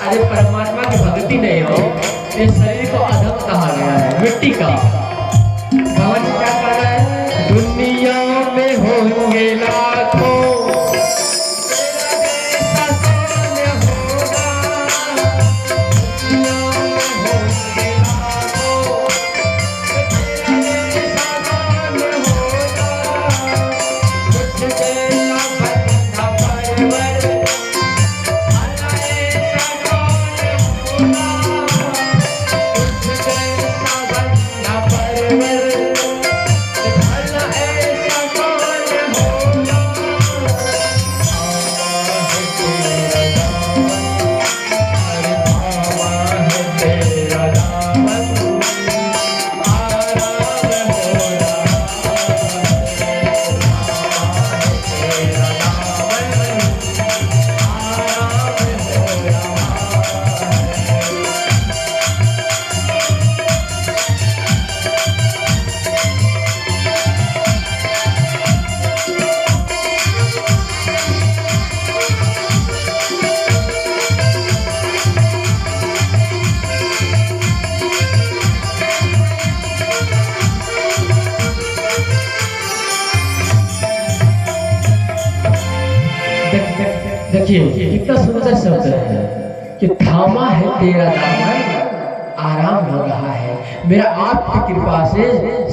अरे परमात्मा की भक्ति नहीं हो, इस शरीर को अधम कहा गया है, मिट्टी का। भगवान जी क्या कह रहा है? दुनिया में होंगे लाखों, देखिए कितना सुंदर शब्द है कि थामा है तेरा दामन, आराम हो रहा है, मेरा आपकी कृपा से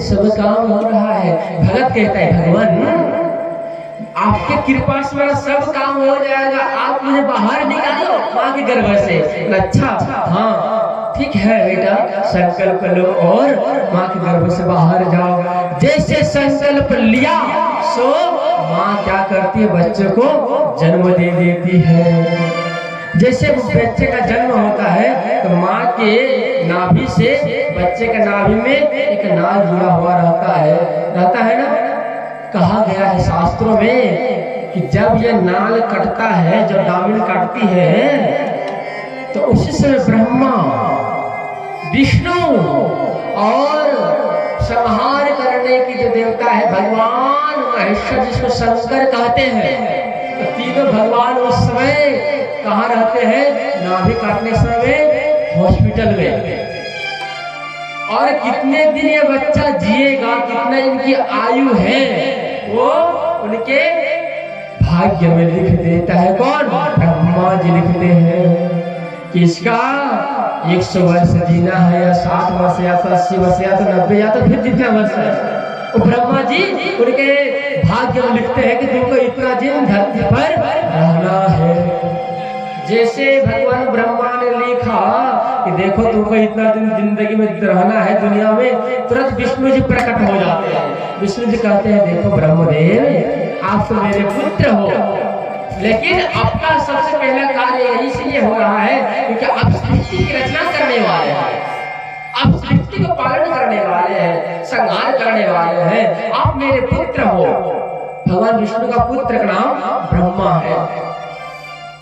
सब काम हो रहा है। भगत कहता है भगवान आपके कृपा से मेरा सब काम हो जाएगा, आप मुझे बाहर निकालो माँ के गर्भ से। अच्छा हाँ ठीक है बेटा, संकल्प लो और माँ के गर्भ से बाहर जाओ। जैसे संकल्प लिया सो माँ क्या करती है, बच्चे को जन्म दे देती है। जैसे बच्चे का जन्म होता है तो माँ के नाभि से बच्चे के नाभि में एक नाल जुड़ा हुआ रहता है ना। कहा गया है शास्त्रों में कि जब यह नाल कटता है, जब दामिन काटती है, तो उसी समय ब्रह्मा विष्णु और संहार करने की जो देवता है भगवान महेश्वर, जिसको शंकर कहते हैं, तो तीनों भगवान उस समय कहाँ रहते हैं? नाभि काटने समय हॉस्पिटल में। और कितने दिन ये बच्चा जिएगा, कितना इनकी आयु है, वो उनके भाग्य में लिख देता है। कौन? ब्रह्मा जी लिखते हैं कि इसका 100 वर्ष जीना है, या 60 वर्ष, या 80 वर्ष, या 90, या तो फिर जितना वर्ष है, वो ब्रह्मा जी उनके भाग्य में लिखते हैं कि तुमको इतना दिन धरती पर रहना है। जैसे भगवान ब्रह्मा ने लिखा कि देखो तुमको इतना दिन जिंदगी में रहना है दुनिया में, तुरंत विष्णु जी प्रकट हो जाते हैं। विष्णु जी कहते हैं देखो ब्रह्मदेव आप तो मेरे पुत्र हो, लेकिन आपका सबसे पहला कार्य यही इसलिए हो रहा है क्योंकि आप सृष्टि की रचना करने वाले हैं, आप सृष्टि को पालन करने वाले हैं, संहार करने वाले हैं, आप मेरे पुत्र हो। भगवान विष्णु का पुत्र का नाम ब्रह्मा है,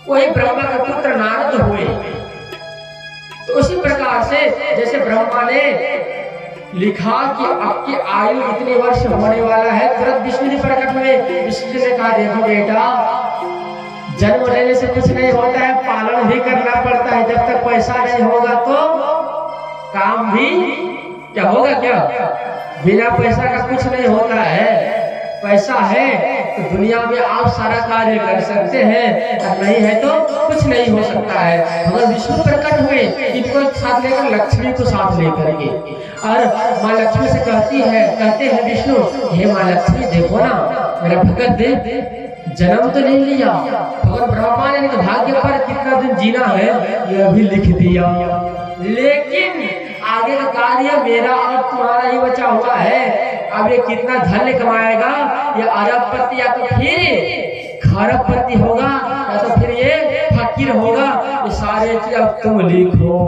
वही ब्रह्मा का पुत्र नारद हुए। तो उसी प्रकार से जैसे ब्रह्मा ने लिखा कि आपकी आयु इतने वर्ष होने वाला है, तुरंत विष्णु जी प्रकट हुए। विष्णु जी ने कहा देखो बेटा, जन्म लेने से कुछ नहीं होता है, पालन भी करना पड़ता है। जब तक पैसा नहीं होगा तो काम भी क्या होगा? क्या बिना पैसा का कुछ नहीं होता है। पैसा है तो दुनिया में आप सारा कार्य कर सकते हैं, और नहीं है तो कुछ नहीं हो सकता है। भगवान विष्णु प्रकट हुए, इनको साथ लेकर लक्ष्मी को साथ लेकर के, और माँ लक्ष्मी से कहते हैं विष्णु, हे माँ लक्ष्मी देखो ना, मेरा भगत देव जन्म तो नहीं लिया, भगवान ब्रह्मा ने भाग्य पर कितना दिन जीना है यह भी लिख दिया, लेकिन आगे का कार्य मेरा और तुम्हारा ही बचा हुआ है। अब ये कितना धन कमाएगा, ये अरबपति या तो फिर खरबपति होगा, या तो फिर ये फकीर होगा। ये सारे चीज अब तुम लिखो।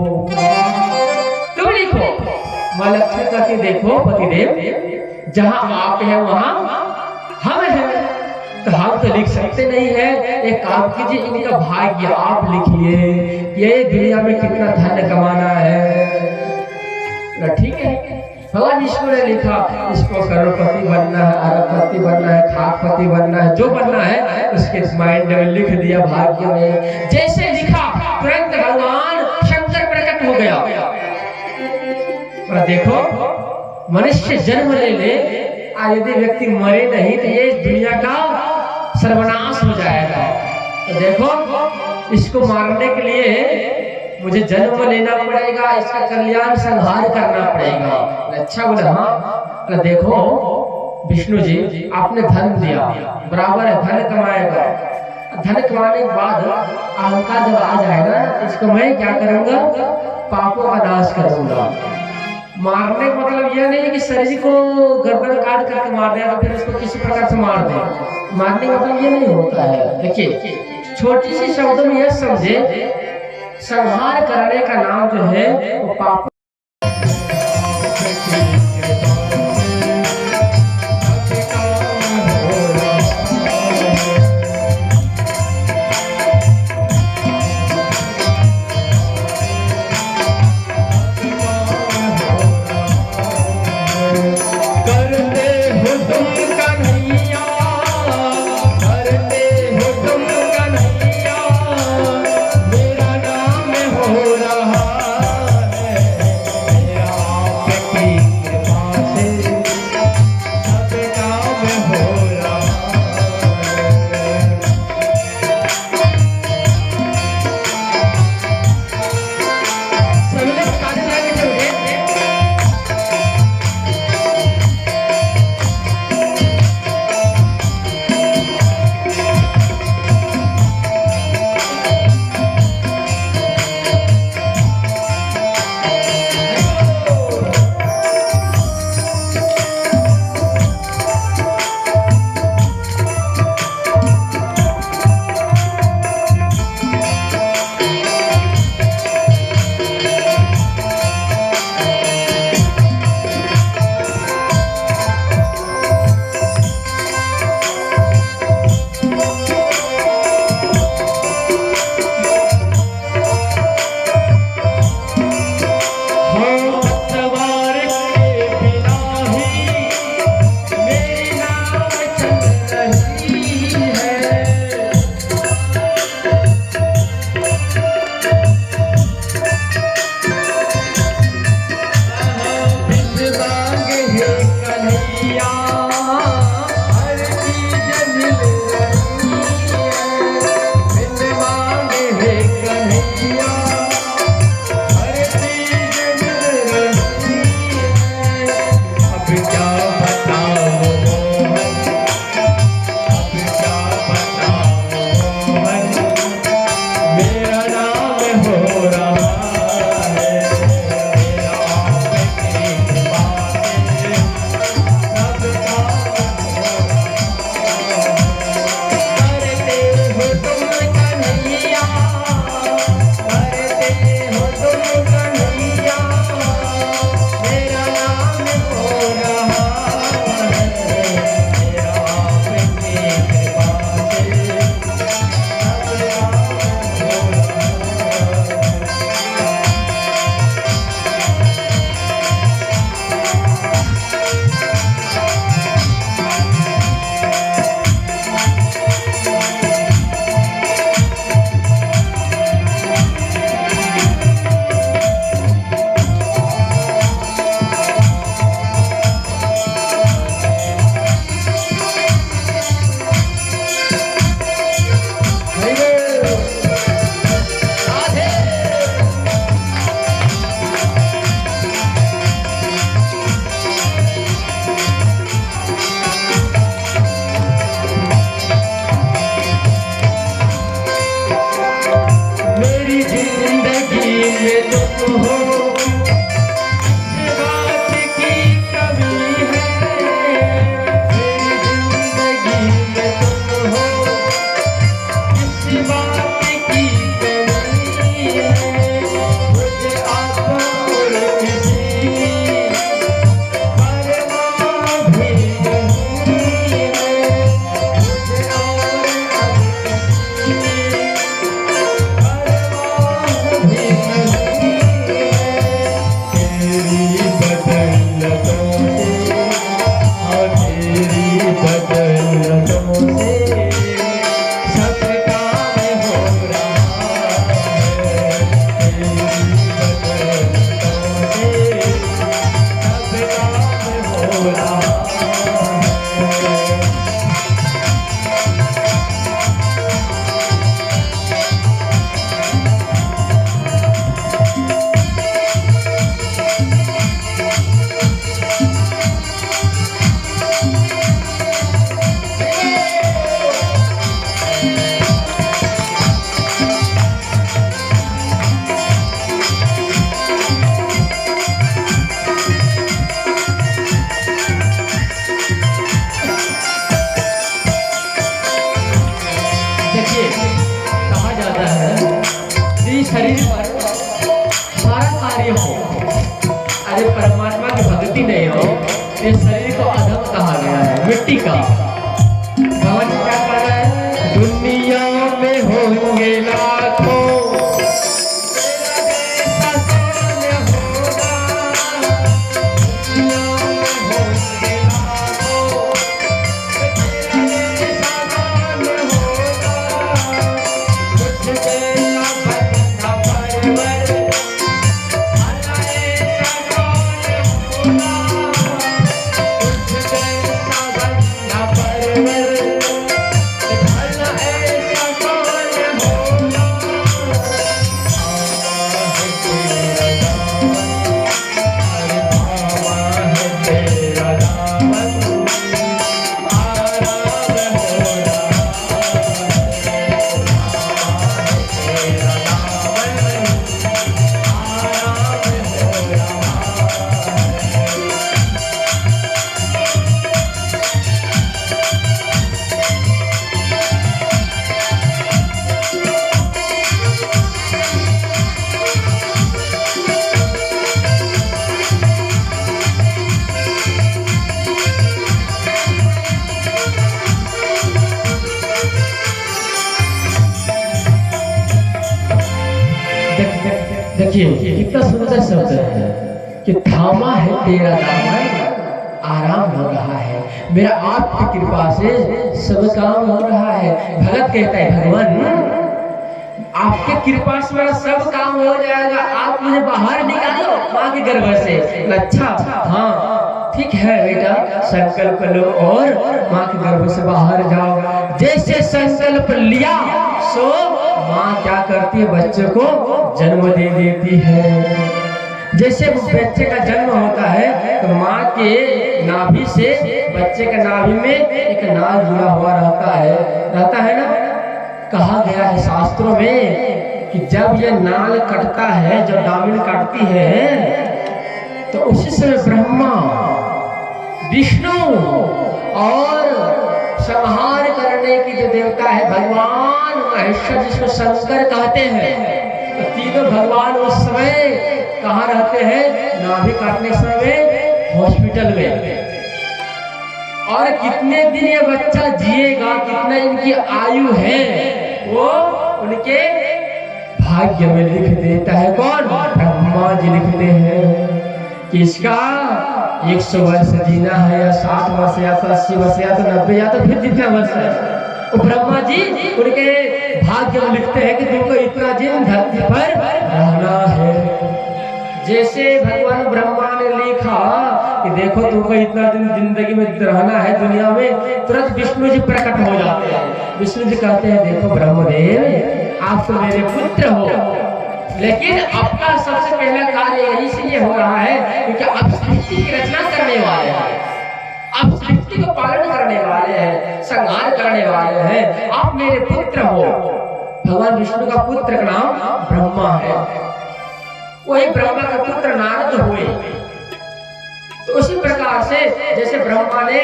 माँ लक्ष्मी कहती देखो पतिदेव, जहाँ आप है वहाँ हम हैं, तो हम तो लिख सकते नहीं है। एक काम कीजिए, इनका भाग्य आप लिखिए, ये दुनिया में कितना धन कमाना है। ठीक है, भगवान विष्णु ने लिखा इसको करोड़पति बनना है, अरबपति बनना है, खाकपति बनना है, जो बनना है उसके माइंड में लिख दिया भाग्य में। जैसे लिखा तुरंत भगवान गया। और देखो मनुष्य जन्म ले ले और यदि व्यक्ति मरे नहीं तो ये दुनिया का सर्वनाश हो जाएगा। तो देखो इसको मारने के लिए मुझे जन्म लेना पड़ेगा, इसका कल्याण संहार करना पड़ेगा। अच्छा बोले हाँ। तो देखो विष्णु जी आपने धन दिया, बराबर है, धन कमाएगा, धन कमाने के बाद अहंकार जब आ जाएगा इसको मैं क्या करूंगा, पापों का नाश करूंगा। मारने का मतलब यह नहीं है कि शरीर को गर्दन काट करके मार दिया तो फिर उसको किसी प्रकार से मार दे। मारने का मतलब ये नहीं होता है। देखिए छोटी सी शब्दों में यह समझे, संहार करने का नाम जो है वो पाप। शरीर पर सारा कार्य हो, अरे परमात्मा की भक्ति नहीं हो, इस शरीर को अधम कहा गया है, मिट्टी का। भगवान क्या कह रहा है? दुनिया में होंगे लाखों, देखिए कितना सुंदर शब्द है कि थामा है तेरा दामन, आराम हो रहा है, मेरा आपकी कृपा से सब काम हो रहा है। भगत कहता है भगवान आपके कृपा से मेरा सब काम हो जाएगा, आप मुझे बाहर निकालो माँ के गर्भ से। अच्छा हाँ ठीक है बेटा, संकल्प लो और माँ के गर्भ से बाहर जाओ। जैसे संकल्प लिया सो माँ क्या करती है, बच्चे को जन्म दे देती है। जैसे बच्चे का जन्म होता है तो माँ के नाभि से बच्चे के नाभि में एक नाल जुड़ा हुआ रहता है ना। कहा गया है शास्त्रों में कि जब यह नाल कटता है, जब दामिन काटती है तो उसी समय ब्रह्मा विष्णु और संहार करने की जो देवता है भगवान महेश्वर, जिसको शंकर कहते हैं, तो तीनों भगवान उस समय कहाँ रहते हैं? नाभि काटने समय हॉस्पिटल में। और कितने दिन ये बच्चा जिएगा, कितना इनकी आयु है, वो उनके भाग्य में लिख देता है। कौन? ब्रह्मा जी लिखते हैं कि इसका 100 वर्ष जीना है, या 60 वर्ष, या तो 80 वर्ष, या तो 90, या तो फिर जितना वर्ष है, वो ब्रह्मा जी उनके भाग्य में लिखते हैं कि तुमको इतना दिन धरती पर रहना है। जैसे भगवान ब्रह्मा ने लिखा कि देखो तुमको इतना दिन जिंदगी में रहना है दुनिया में, तुरंत विष्णु जी प्रकट हो जाते हैं। विष्णु जी कहते हैं देखो ब्रह्मदेव आप तो मेरे पुत्र हो, लेकिन आपका सबसे पहला कार्य यही से ये हो रहा है क्योंकि आप सृष्टि की रचना करने वाले हैं, आप सृष्टि को पालन करने वाले हैं, संहार करने वाले हैं, आप मेरे पुत्र हो। भगवान विष्णु का पुत्र का नाम ब्रह्मा है, वही ब्रह्मा का पुत्र नारद हुए। तो उसी प्रकार से जैसे ब्रह्मा ने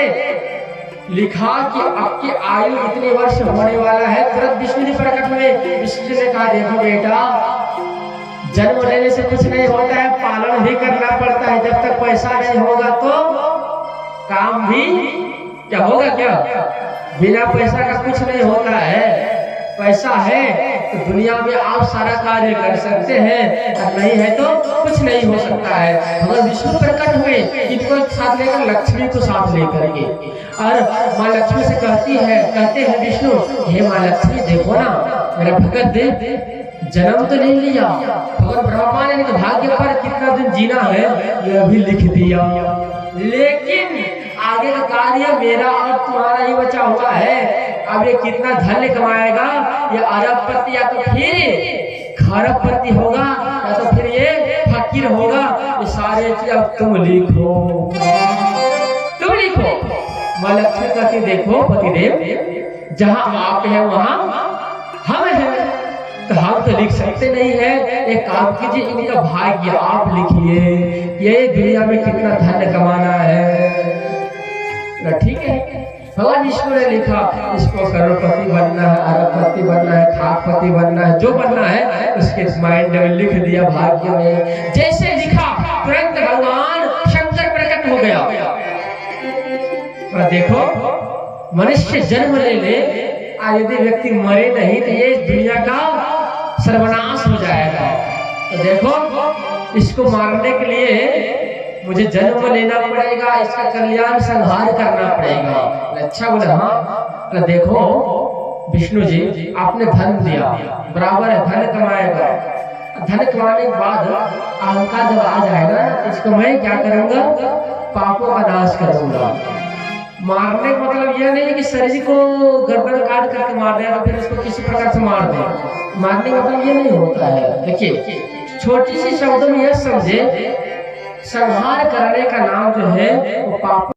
लिखा कि आपकी आयु इतने वर्ष होने वाला है, तुरंत विष्णु जी प्रकट हुए। विष्णु जी ने कहा देखो बेटा, जन्म लेने से कुछ नहीं होता है, पालन भी करना पड़ता है। जब तक पैसा नहीं होगा तो काम भी क्या होगा? क्या बिना पैसा का कुछ नहीं होता है। पैसा है तो दुनिया में आप सारा कार्य कर सकते हैं, और नहीं है तो कुछ नहीं हो सकता है। भगवान विष्णु प्रकट हुए, इनको साथ लेकर लक्ष्मी को साथ लेकर के, और माँ लक्ष्मी से कहते हैं विष्णु, हे माँ लक्ष्मी देखो ना, मेरा भगत जन्म तो नहीं लिया, भगवान ब्रह्मा ने भाग्य पर कितना दिन जीना है यह भी लिख दिया, लेकिन आगे का कार्य मेरा और तुम्हारा ही बचा हुआ है। अब ये कितना धन कमाएगा, ये अरबपति या तो फिर खरबपति होगा, या तो फिर ये फकीर होगा। ये सारे चीज अब तुम लिखो। माँ लक्ष्मी कहती देखो पतिदेव, जहाँ आप हैं वहाँ हम हैं, तो हम तो लिख सकते नहीं है। एक काम कीजिए, इनका भाग्य आप लिखिए, ये दुनिया में कितना धन कमाना है। ठीक है, भगवान विष्णु ने लिखा इसको करोड़पति बनना है, अरबपति बनना है, खाकपति बनना है, जो बनना है उसके माइंड में लिख दिया भाग्य में। जैसे लिखा तुरंत भगवान शंकर प्रकट हो गया। और देखो मनुष्य जन्म ले ले, यदि व्यक्ति मरे नहीं तो ये दुनिया का सर्वनाश हो जाएगा। तो देखो इसको मारने के लिए मुझे जन्म लेना पड़ेगा, इसका कल्याण संहार करना पड़ेगा। अच्छा बोला हाँ। तो देखो विष्णु जी आपने धन दिया, बराबर है, धन कमाएगा। धन कमाने के बाद अहंकार जब आ जाएगा इसको मैं क्या करूंगा, पापों का नाश करूंगा। मारने का मतलब यह नहीं है कि शरीर को गर्दन काट करके मार दिया तो फिर उसको किसी प्रकार से मार दे। मारने का मतलब ये नहीं होता है। देखिए छोटी सी शब्दों में यह समझे, संहार करने का नाम जो है वो पाप